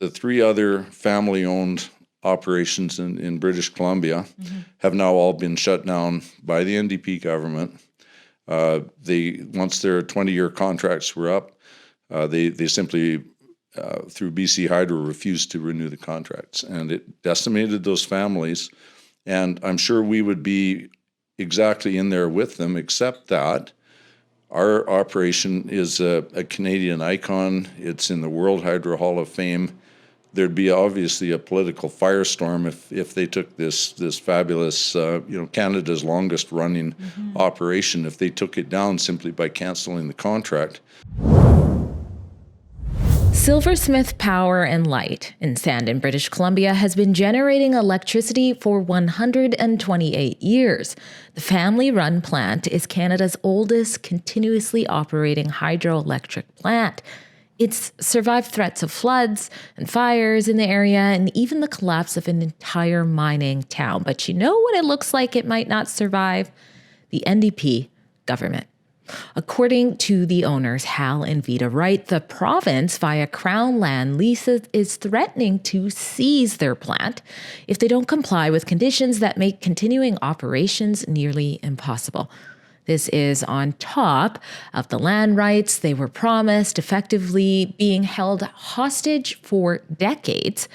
The three other family-owned operations in British Columbia have now all been shut down by the NDP government. Once their 20-year contracts were up, they simply, through BC Hydro, refused to renew the contracts, and it decimated those families. And I'm sure we would be exactly in there with them, except that our operation is a Canadian icon. It's in the World Hydro Hall of Fame. There'd be obviously a political firestorm if they took this fabulous, Canada's longest running operation, if they took it down simply by canceling the contract. Silversmith Power and Light in Sandon, British Columbia, has been generating electricity for 128 years. The family-run plant is Canada's oldest continuously operating hydroelectric plant. It's survived threats of floods and fires in the area and even the collapse of an entire mining town. But you know what it looks like it might not survive? The NDP government. According to the owners, Hal and Vida Wright, the province, via Crown land leases, is threatening to seize their plant if they don't comply with conditions that make continuing operations nearly impossible. This is on top of the land rights they were promised, effectively being held hostage for decades,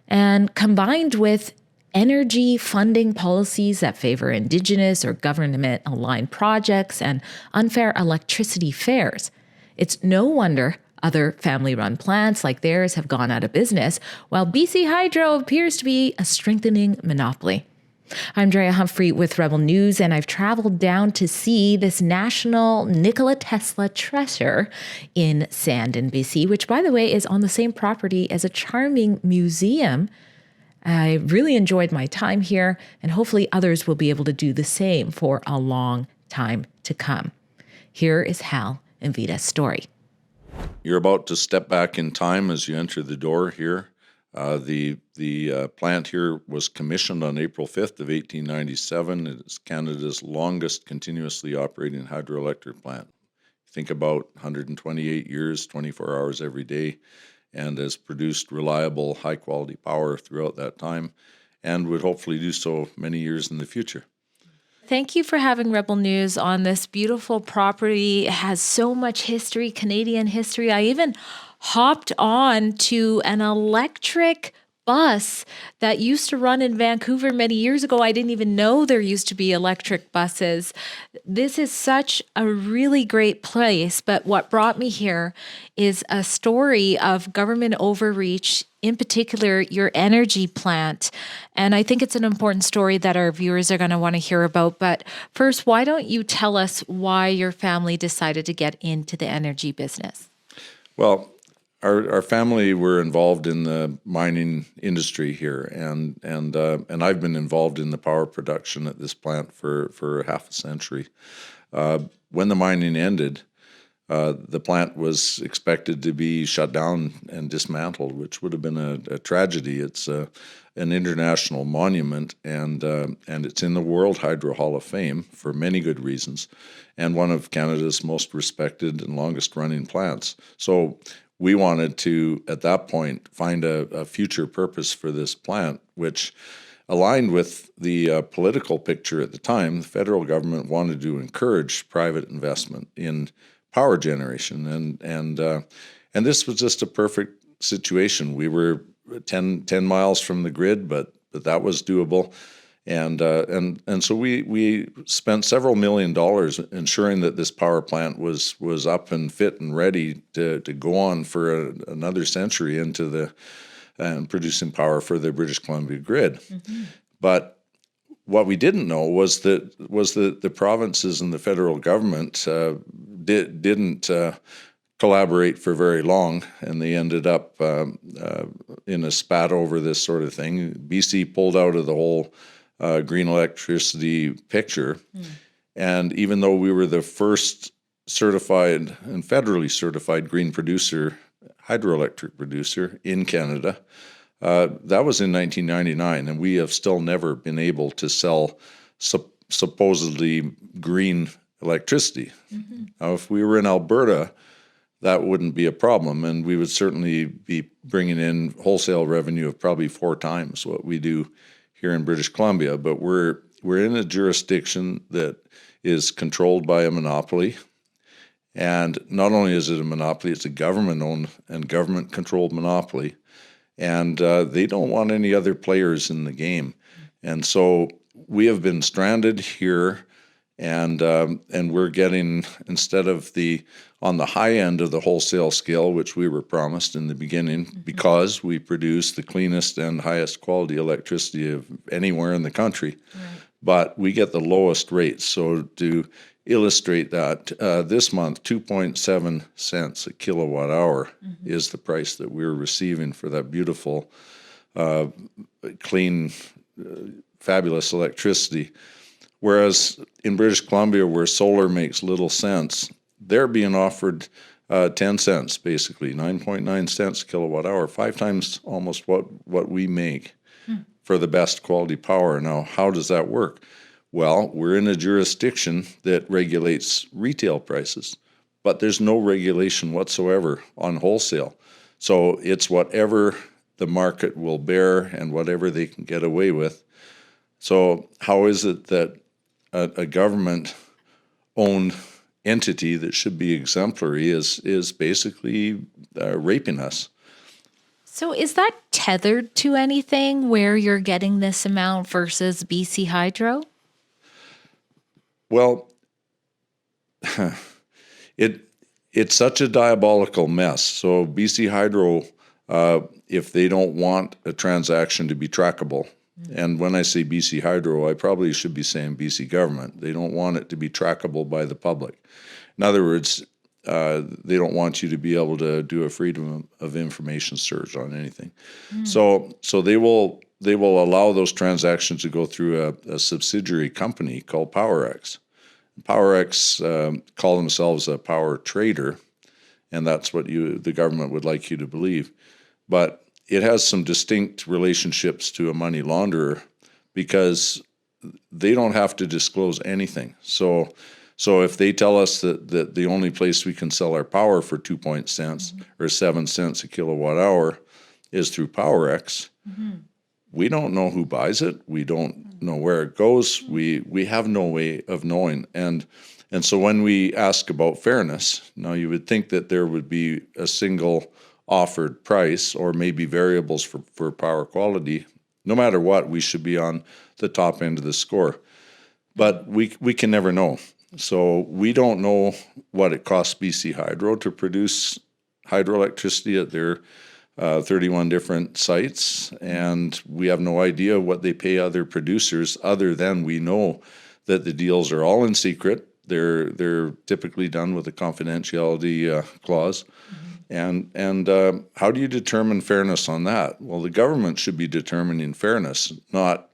and combined with energy funding policies that favor Indigenous or government-aligned projects and unfair electricity fares. It's no wonder other family-run plants like theirs have gone out of business, while BC Hydro appears to be a strengthening monopoly. I'm Drea Humphrey with Rebel News, and I've traveled down to see this national Nikola Tesla treasure in Sandon, BC, which, by the way, is on the same property as a charming museum. I really enjoyed my time here, and hopefully others will be able to do the same for a long time to come. Here is Hal and Vida's story. You're about to step back in time as you enter the door here. The plant here was commissioned on April 5th of 1897. It is Canada's longest continuously operating hydroelectric plant. Think about 128 years, 24 hours every day, and has produced reliable, high-quality power throughout that time, and would hopefully do so many years in the future. Thank you for having Rebel News on this beautiful property. It has so much history, Canadian history. I even hopped on to an electric bus that used to run in Vancouver many years ago. I didn't even know there used to be electric buses. This is such a really great place, but what brought me here is a story of government overreach, in particular your energy plant. And I think it's an important story that our viewers are going to want to hear about. But first, why don't you tell us why your family decided to get into the energy business? Well, our family were involved in the mining industry here, and I've been involved in the power production at this plant for half a century. When the mining ended, the plant was expected to be shut down and dismantled, which would have been a tragedy. It's an international monument, and it's in the World Hydro Hall of Fame for many good reasons, and one of Canada's most respected and longest-running plants. So we wanted to, at that point, find a future purpose for this plant, which aligned with the political picture at the time. The federal government wanted to encourage private investment in power generation, and this was just a perfect situation. We were 10 miles from the grid, but that was doable. And so we spent several $1 million ensuring that this power plant was up and fit and ready to go on for another century into the producing power for the British Columbia grid. Mm-hmm. But what we didn't know was that the provinces and the federal government didn't collaborate for very long, and they ended up in a spat over this sort of thing. BC pulled out of the whole green electricity picture. And even though we were the first certified and federally certified green producer, hydroelectric producer in Canada, that was in 1999, and we have still never been able to sell supposedly green electricity. Mm-hmm. Now, if we were in Alberta, that wouldn't be a problem, and we would certainly be bringing in wholesale revenue of probably 4 times what we do here in British Columbia. But we're in a jurisdiction that is controlled by a monopoly, and not only is it a monopoly, it's a government-owned and government-controlled monopoly, and they don't want any other players in the game. And so we have been stranded here, and we're getting, instead of on the high end of the wholesale scale, which we were promised in the beginning, because we produce the cleanest and highest quality electricity of anywhere in the country, but we get the lowest rates. So to illustrate that, this month, 2.7 cents a kilowatt hour is the price that we're receiving for that beautiful, clean, fabulous electricity. Whereas in British Columbia, where solar makes little sense, they're being offered 10 cents, basically, 9.9 cents a kilowatt hour, 5 times almost what we make for the best quality power. Now, how does that work? Well, we're in a jurisdiction that regulates retail prices, but there's no regulation whatsoever on wholesale. So it's whatever the market will bear and whatever they can get away with. So how is it that a government-owned entity that should be exemplary is basically raping us? So is that tethered to anything where you're getting this amount versus BC Hydro? Well, it's such a diabolical mess. So BC Hydro, if they don't want a transaction to be trackable, and when I say BC Hydro, I probably should be saying BC government. They don't want it to be trackable by the public. In other words, they don't want you to be able to do a freedom of information search on anything. So they will allow those transactions to go through a subsidiary company called PowerX. PowerX call themselves a power trader, and that's what the government would like you to believe. But it has some distinct relationships to a money launderer because they don't have to disclose anything. So if they tell us that the only place we can sell our power for 2 cents or 7 cents a kilowatt hour is through PowerX, we don't know who buys it. We don't know where it goes. We have no way of knowing. And so when we ask about fairness, now you would think that there would be a single offered price or maybe variables for power quality. No matter what, we should be on the top end of the score. But we can never know. So we don't know what it costs BC Hydro to produce hydroelectricity at their 31 different sites, and we have no idea what they pay other producers, other than we know that the deals are all in secret. They're typically done with a confidentiality clause. And how do you determine fairness on that? Well, the government should be determining fairness, not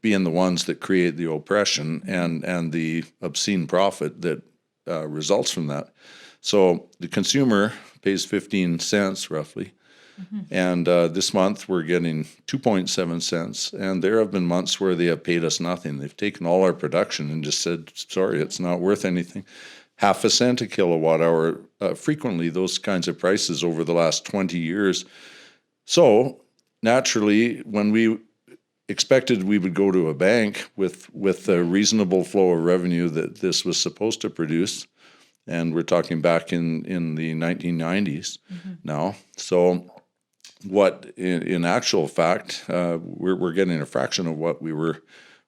being the ones that create the oppression and the obscene profit that results from that. So the consumer pays 15 cents roughly, and this month we're getting 2.7 cents, and there have been months where they have paid us nothing. They've taken all our production and just said, sorry, it's not worth anything. Half a cent a kilowatt hour, frequently those kinds of prices over the last 20 years. So naturally, when we expected we would go to a bank with a reasonable flow of revenue that this was supposed to produce, and we're talking back in the 1990s now. So what in actual fact, we're getting a fraction of what we were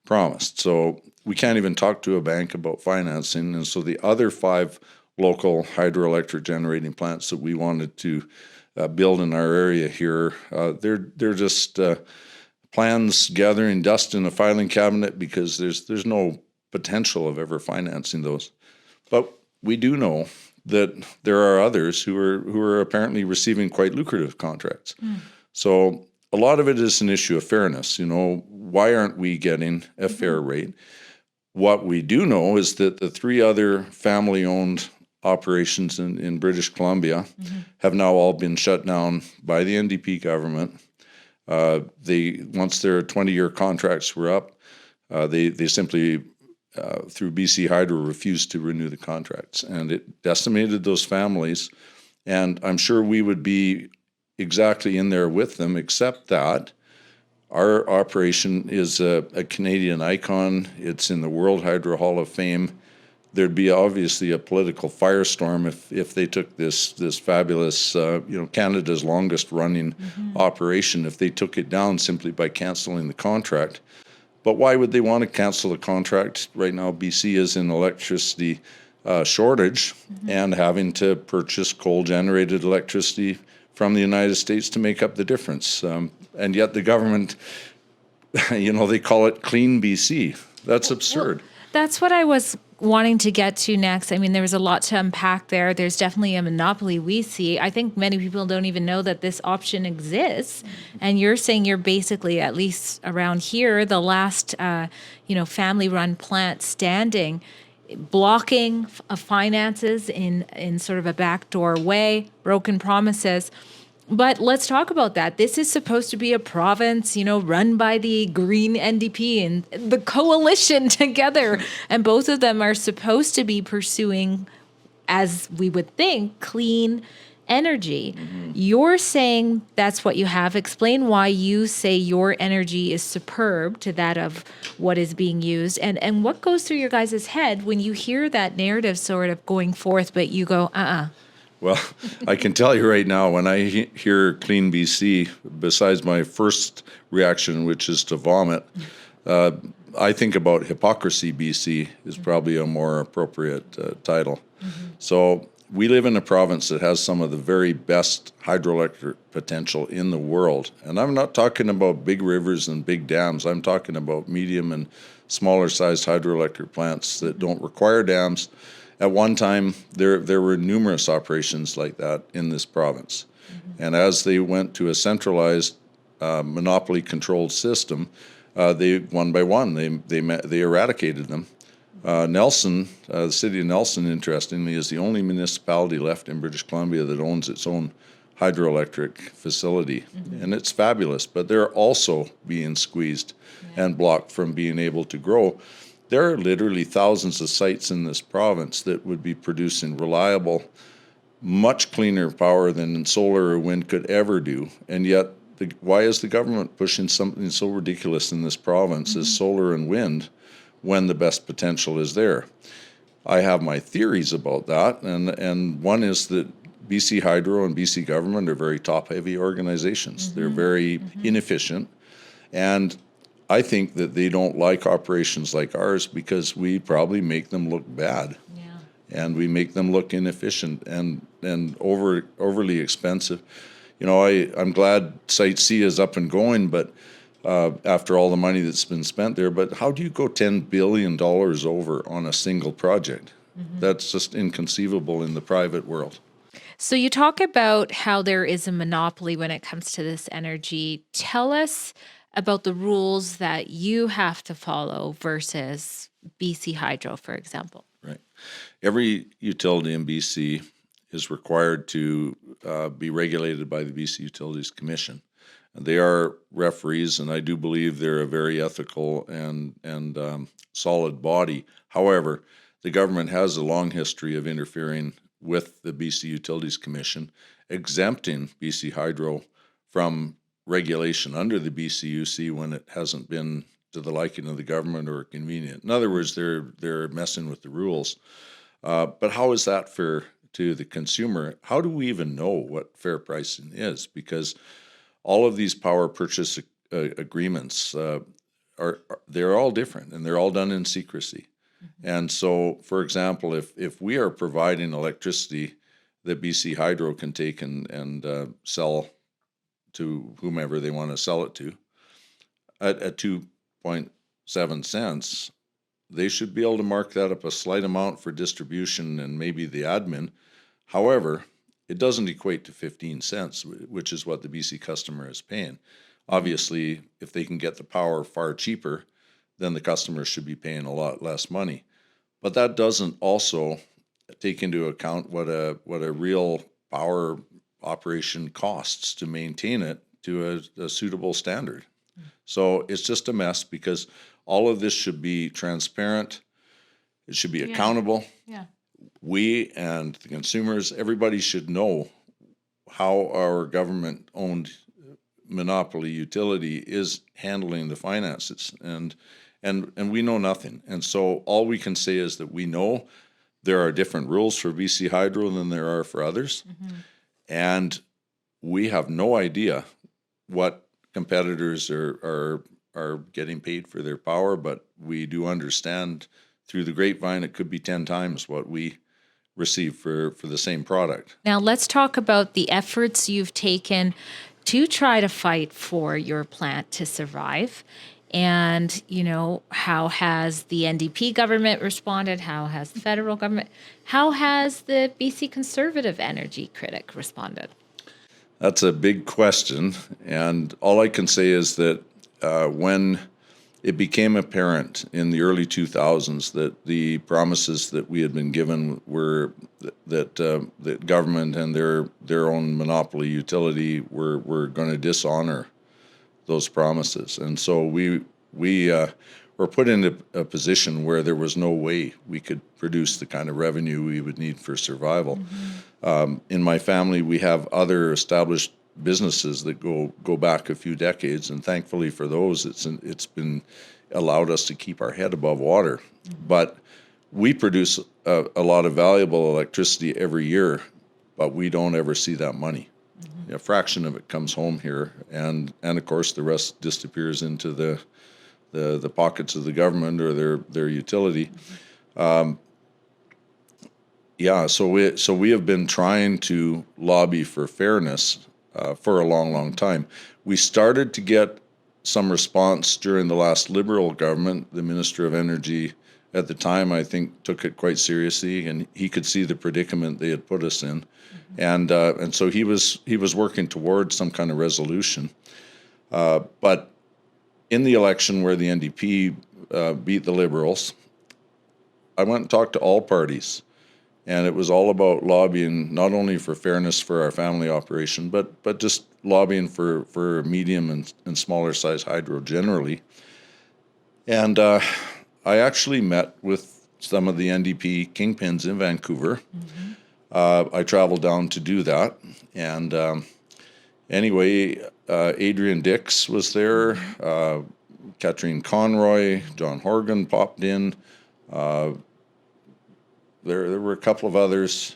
promised. So we can't even talk to a bank about financing. And so the other 5 local hydroelectric generating plants that we wanted to build in our area here, they're just plans gathering dust in a filing cabinet because there's no potential of ever financing those. But we do know that there are others who are apparently receiving quite lucrative contracts. So a lot of it is an issue of fairness. You know, why aren't we getting a fair rate? What we do know is that the 3 other family-owned operations in British Columbia have now all been shut down by the NDP government. Once their 20-year contracts were up, they simply through BC Hydro, refused to renew the contracts, and it decimated those families. And I'm sure we would be exactly in there with them, except that our operation is a Canadian icon. It's in the World Hydro Hall of Fame. There'd be obviously a political firestorm if they took this fabulous, Canada's longest running operation, if they took it down simply by canceling the contract. But why would they want to cancel the contract? Right now, BC is in electricity shortage and having to purchase coal-generated electricity from the United States to make up the difference. And yet the government, they call it Clean BC. That's absurd. Well, that's what I was wanting to get to next. I mean, there was a lot to unpack there. There's definitely a monopoly we see. I think many people don't even know that this option exists. And you're saying you're basically, at least around here, the last, family-run plant standing, blocking finances in sort of a backdoor way, broken promises. But let's talk about that. This is supposed to be a province, run by the Green NDP and the coalition together. And both of them are supposed to be pursuing, as we would think, clean energy. You're saying that's what you have. Explain why you say your energy is superb to that of what is being used. And what goes through your guys' head when you hear that narrative sort of going forth, but you go, Well, I can tell you right now, when I hear Clean BC, besides my first reaction, which is to vomit, I think about Hypocrisy BC is probably a more appropriate title. So we live in a province that has some of the very best hydroelectric potential in the world. And I'm not talking about big rivers and big dams. I'm talking about medium and smaller sized hydroelectric plants that don't require dams. At one time, there were numerous operations like that in this province. And as they went to a centralized, monopoly-controlled system, they one by one they eradicated them. Nelson, the city of Nelson, interestingly, is the only municipality left in British Columbia that owns its own hydroelectric facility, and it's fabulous. But they're also being squeezed and blocked from being able to grow. There are literally thousands of sites in this province that would be producing reliable, much cleaner power than solar or wind could ever do. And yet, why is the government pushing something so ridiculous in this province as solar and wind when the best potential is there? I have my theories about that, and one is that BC Hydro and BC government are very top-heavy organizations. They're very inefficient, and I think that they don't like operations like ours because we probably make them look bad, and we make them look inefficient and overly expensive. I'm glad Site C is up and going, but after all the money that's been spent there. But how do you go $10 billion over on a single project? That's just inconceivable in the private world. So you talk about how there is a monopoly when it comes to this energy. Tell us about the rules that you have to follow versus BC Hydro, for example. Right. Every utility in BC is required to be regulated by the BC Utilities Commission. They are referees, and I do believe they're a very ethical and solid body. However, the government has a long history of interfering with the BC Utilities Commission, exempting BC Hydro from regulation under the BCUC when it hasn't been to the liking of the government or convenient. In other words, they're messing with the rules. But how is that fair to the consumer? How do we even know what fair pricing is? Because all of these power purchase agreements they're all different, and they're all done in secrecy. And so, for example, if we are providing electricity that BC Hydro can take and sell to whomever they want to sell it to at 2.7 cents, they should be able to mark that up a slight amount for distribution and maybe the admin. However, it doesn't equate to 15 cents, which is what the BC customer is paying. Obviously, if they can get the power far cheaper, then the customers should be paying a lot less money. But that doesn't also take into account what a real power operation costs to maintain it to a suitable standard. So it's just a mess, because all of this should be transparent. It should be accountable. Yeah. We and the consumers, everybody should know how our government-owned monopoly utility is handling the finances, and we know nothing. And so all we can say is that we know there are different rules for BC Hydro than there are for others, and we have no idea what competitors are getting paid for their power, but we do understand through the grapevine it could be 10 times what we receive for the same product. Now let's talk about the efforts you've taken to try to fight for your plant to survive. And, how has the NDP government responded? How has the federal government? How has the BC Conservative Energy Critic responded? That's a big question. And all I can say is that when it became apparent in the early 2000s that the promises that we had been given were that government and their own monopoly utility were going to dishonor those promises. And so we were put in a position where there was no way we could produce the kind of revenue we would need for survival. In my family, we have other established businesses that go back a few decades, and thankfully for those, it's been allowed us to keep our head above water. But we produce a lot of valuable electricity every year, but we don't ever see that money. A fraction of it comes home here, and of course the rest disappears into the pockets of the government or their utility. So we have been trying to lobby for fairness for a long time. We started to get some response during the last Liberal government. The Minister of Energy at the time, I think, took it quite seriously, and he could see the predicament they had put us in, and so he was working towards some kind of resolution. But in the election where the NDP beat the Liberals, I went and talked to all parties. And it was all about lobbying, not only for fairness for our family operation, but just lobbying for medium and smaller size hydro generally. And I actually met with some of the NDP kingpins in Vancouver. I traveled down to do that. And anyway, Adrian Dix was there, Catherine Conroy, John Horgan popped in. There were a couple of others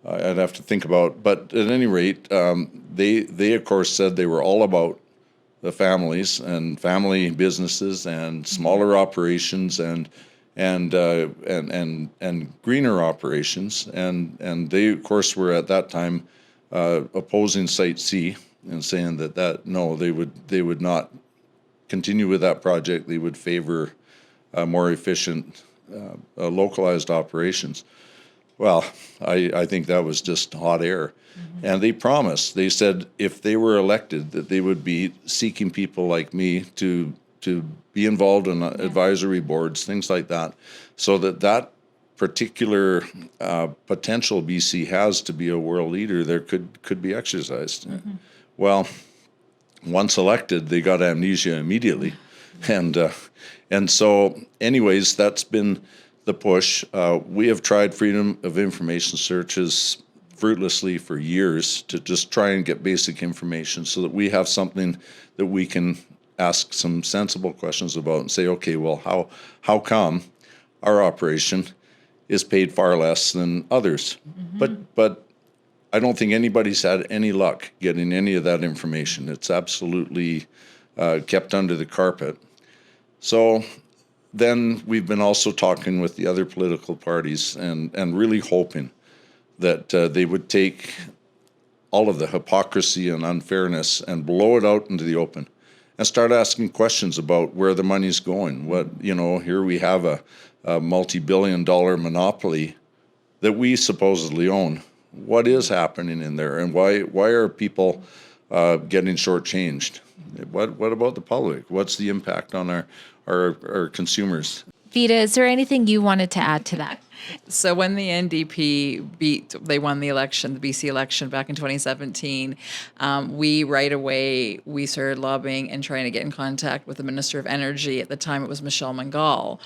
I'd have to think about, but at any rate, they of course said they were all about the families and family businesses and smaller operations and greener operations, and they of course were at that time opposing Site C and saying that no, they would not continue with that project. They would favor more efficient localized operations. Well, I think that was just hot air. And they promised, they said if they were elected that they would be seeking people like me to be involved in advisory boards, things like that, so that particular potential BC has to be a world leader there could be exercised. Well, once elected, they got amnesia immediately. And so, anyways, that's been the push. We have tried freedom of information searches fruitlessly for years to just try and get basic information so that we have something that we can ask some sensible questions about and say, okay, well, how come our operation is paid far less than others? But I don't think anybody's had any luck getting any of that information. It's absolutely kept under the carpet. So then we've been also talking with the other political parties and really hoping that they would take all of the hypocrisy and unfairness and blow it out into the open and start asking questions about where the money's going. Here we have a multi-billion-dollar monopoly that we supposedly own. What is happening in there, and why are people getting shortchanged? What about the public? What's the impact on our consumers? Vita, is there anything you wanted to add to that? So when the NDP they won the election, the BC election back in 2017, we started lobbying and trying to get in contact with the Minister of Energy. At the time, it was Michelle Mangal.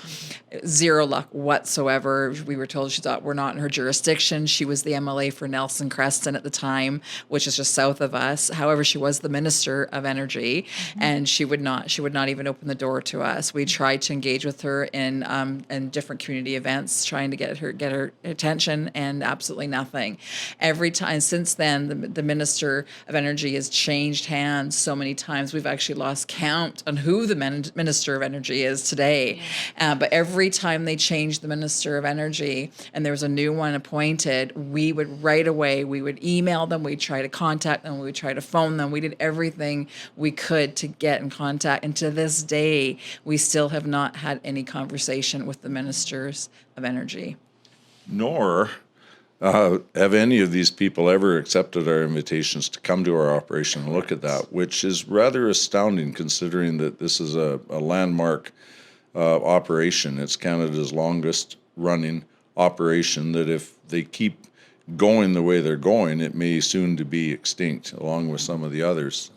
Zero luck whatsoever. We were told she thought we're not in her jurisdiction. She was the MLA for Nelson Creston at the time, which is just south of us. However, she was the Minister of Energy, and she would not even open the door to us. We tried to engage with her in different community events, trying to get her attention, and absolutely nothing. Every time since then, the Minister of Energy has changed hands so many times. We've actually lost count on who the Minister of Energy is today. But every time they changed the Minister of Energy and there was a new one appointed, we would email them, we'd try to contact them, we'd try to phone them. We did everything we could to get in contact. And to this day, we still have not had any conversation with the Ministers of Energy. Nor have any of these people ever accepted our invitations to come to our operation and look at that, which is rather astounding considering that this is a landmark operation. It's Canada's longest running operation that if they keep going the way they're going, it may soon to be extinct along with some of the others.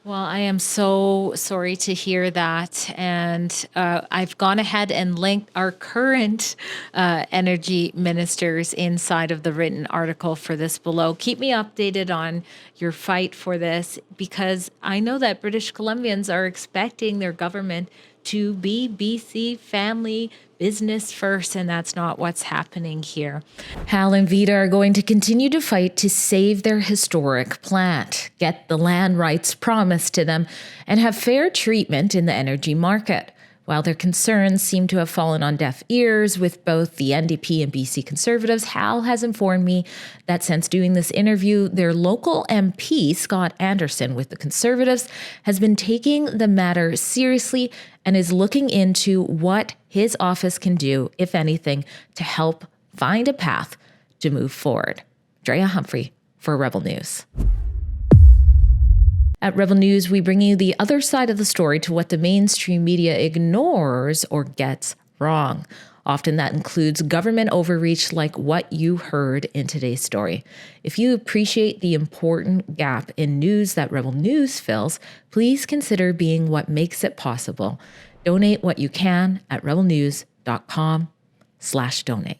Well, I am so sorry to hear that. And I've gone ahead and linked our current energy ministers inside of the written article for this below. Keep me updated on your fight for this, because I know that British Columbians are expecting their government to be BC family business first, and that's not what's happening here. Hal and Vida are going to continue to fight to save their historic plant, get the land rights promised to them, and have fair treatment in the energy market. While their concerns seem to have fallen on deaf ears with both the NDP and BC Conservatives, Hal has informed me that since doing this interview, their local MP, Scott Anderson, with the Conservatives, has been taking the matter seriously and is looking into what his office can do, if anything, to help find a path to move forward. Drea Humphrey for Rebel News. At Rebel News, we bring you the other side of the story to what the mainstream media ignores or gets wrong. Often that includes government overreach like what you heard in today's story. If you appreciate the important gap in news that Rebel News fills, please consider being what makes it possible. Donate what you can at rebelnews.com/donate.